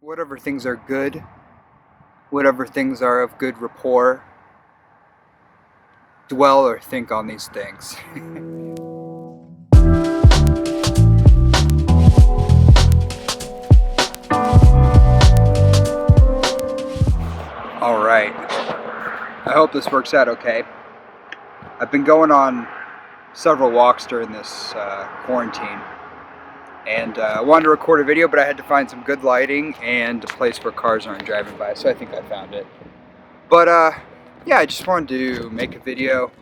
Whatever things are good, whatever things are of good rapport, dwell or think on these things. Alright, I hope this works out okay. I've been going on several walks during this quarantine, and I wanted to record a video, but I had to find some good lighting and a place where cars aren't driving by, so I think I found it. But yeah, I just wanted to make a video,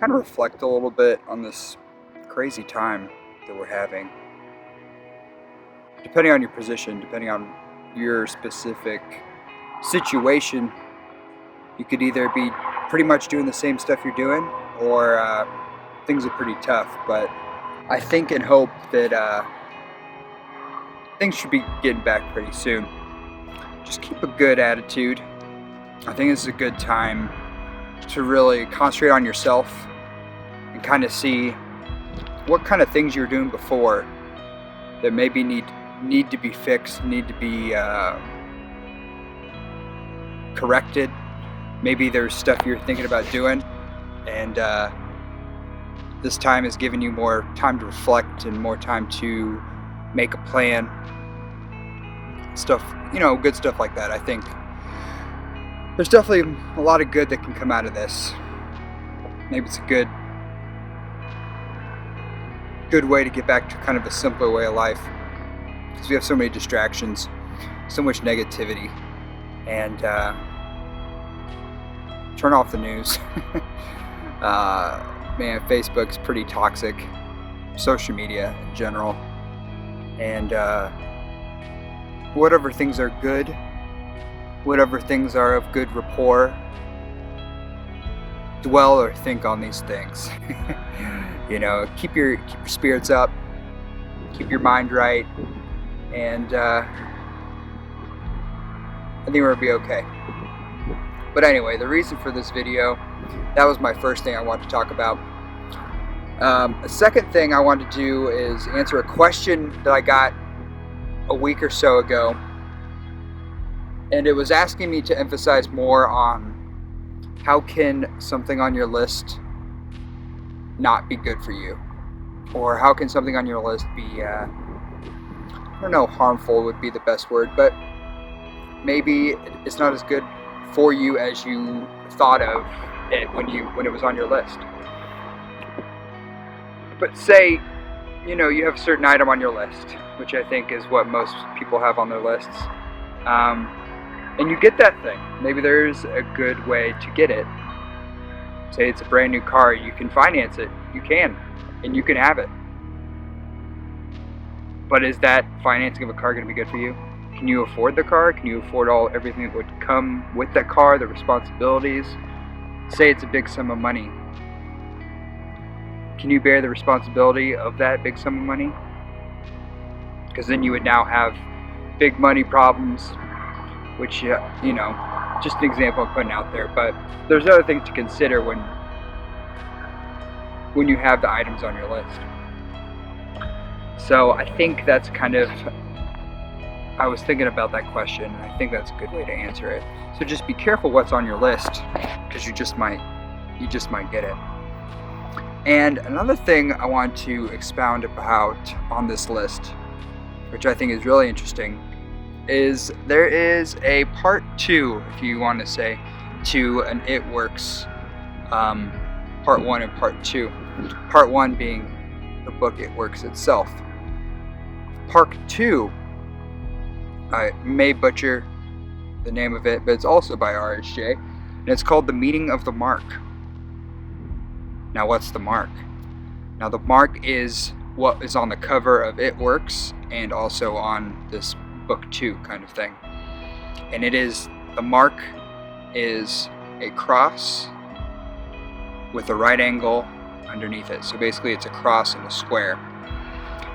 kind of reflect a little bit on this crazy time that we're having. Depending on your position, depending on your specific situation, you could either be pretty much doing the same stuff you're doing, or things are pretty tough. But I think and hope that things should be getting back pretty soon. Just keep a good attitude. I think this is a good time to really concentrate on yourself and kind of see what kind of things you were doing before that maybe need to be fixed, need to be corrected. Maybe there's stuff you're thinking about doing, and this time is giving you more time to reflect and more time to make a plan. Stuff, good stuff like that. I think there's definitely a lot of good that can come out of this. Maybe it's a good way to get back to kind of a simpler way of life, because we have so many distractions, so much negativity, and turn off the news. Man, Facebook's pretty toxic, social media in general, and whatever things are good, whatever things are of good rapport, dwell or think on these things. Keep your spirits up, keep your mind right, and I think we're gonna be okay. But anyway, the reason for this video, that was my first thing I wanted to talk about. A second thing I wanted to do is answer a question that I got a week or so ago, and it was asking me to emphasize more on how can something on your list not be good for you, or how can something on your list be I don't know, harmful would be the best word, but maybe it's not as good for you as you thought of it when it was on your list. But say you have a certain item on your list, which I think is what most people have on their lists, and you get that thing. Maybe there's a good way to get it. Say it's a brand new car, you can finance it, and you can have it. But is that financing of a car going to be good for you? Can you afford the car? Can you afford everything that would come with that car, the responsibilities? Say it's a big sum of money. Can you bear the responsibility of that big sum of money? Because then you would now have big money problems, which, just an example I'm putting out there. But there's other things to consider when you have the items on your list. So I think that's I was thinking about that question, and I think that's a good way to answer it. So just be careful what's on your list, because you just might get it. And another thing I want to expound about on this list, which I think is really interesting, is there is a part 2, if you want to say, to an It Works, part 1 and part 2. Part 1 being the book It Works itself. Part 2, I may butcher the name of it, but it's also by RHJ, and it's called The Meaning of the Mark. Now, what's the mark? Now, the mark is what is on the cover of It Works and also on this book 2 kind of thing. And the mark is a cross with a right angle underneath it. So basically it's a cross and a square.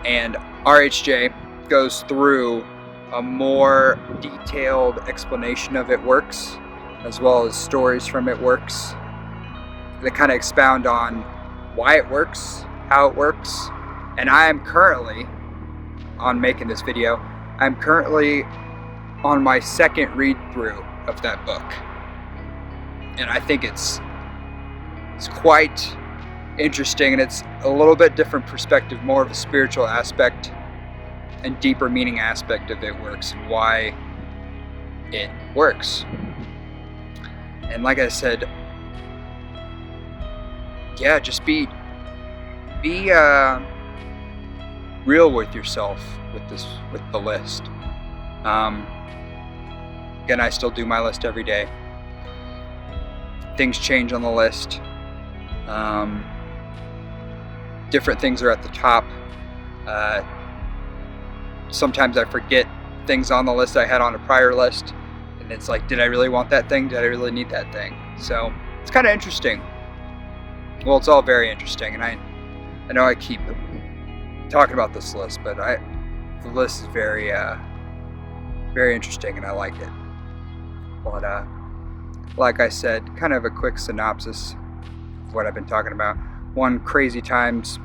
And RHJ goes through a more detailed explanation of It Works, as well as stories from It Works that kind of expound on why it works, how it works. And I am currently, on making this video, I'm currently on my second read through of that book. And I think it's quite interesting, and it's a little bit different perspective, more of a spiritual aspect and deeper meaning aspect of it works, and why it works. And like I said, yeah, just be real with yourself with the list. Again, I still do my list every day. Things change on the list. Different things are at the top. Sometimes I forget things on the list I had on a prior list, and it's like, did I really want that thing? Did I really need that thing? So it's kind of interesting. Well, it's all very interesting, and I know I keep talking about this list, but the list is very very interesting, and I like it. But like I said, kind of a quick synopsis of what I've been talking about. One, crazy times.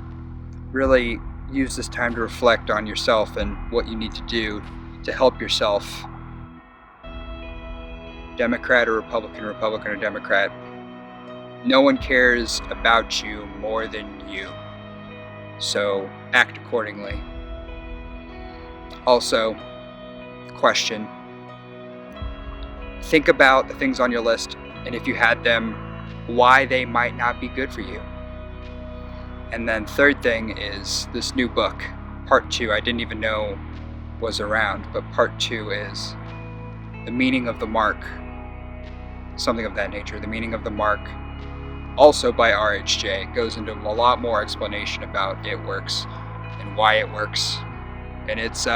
Really use this time to reflect on yourself and what you need to do to help yourself. Democrat or Republican, Republican or Democrat, no one cares about you more than you. So act accordingly. Also, question. Think about the things on your list, and if you had them, why they might not be good for you. And then third thing is this new book, part 2, I didn't even know was around, but part 2 is The Meaning of the Mark. Something of that nature, The Meaning of the Mark. Also by RHJ. It goes into a lot more explanation about it works and why it works. And it's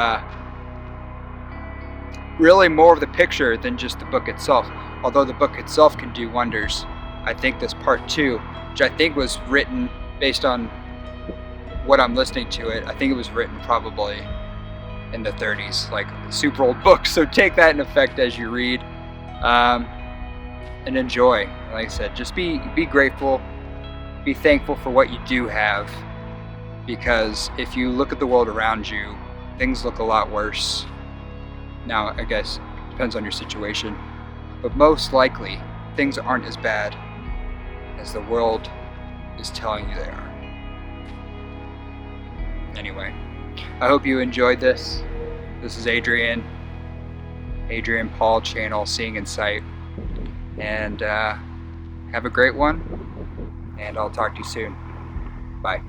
really more of the picture than just the book itself. Although the book itself can do wonders, I think this part 2, which I think was written based on what I'm listening to it, I think it was written probably in the 30s, like super old book. So take that in effect as you read, and enjoy. Like I said, just be grateful, be thankful for what you do have, because if you look at the world around you, things look a lot worse. Now, I guess it depends on your situation, but most likely things aren't as bad as the world is telling you they are. Anyway, I hope you enjoyed this. This is Adrian Paul channel, Seeing Insight, and have a great one, and I'll talk to you soon. Bye.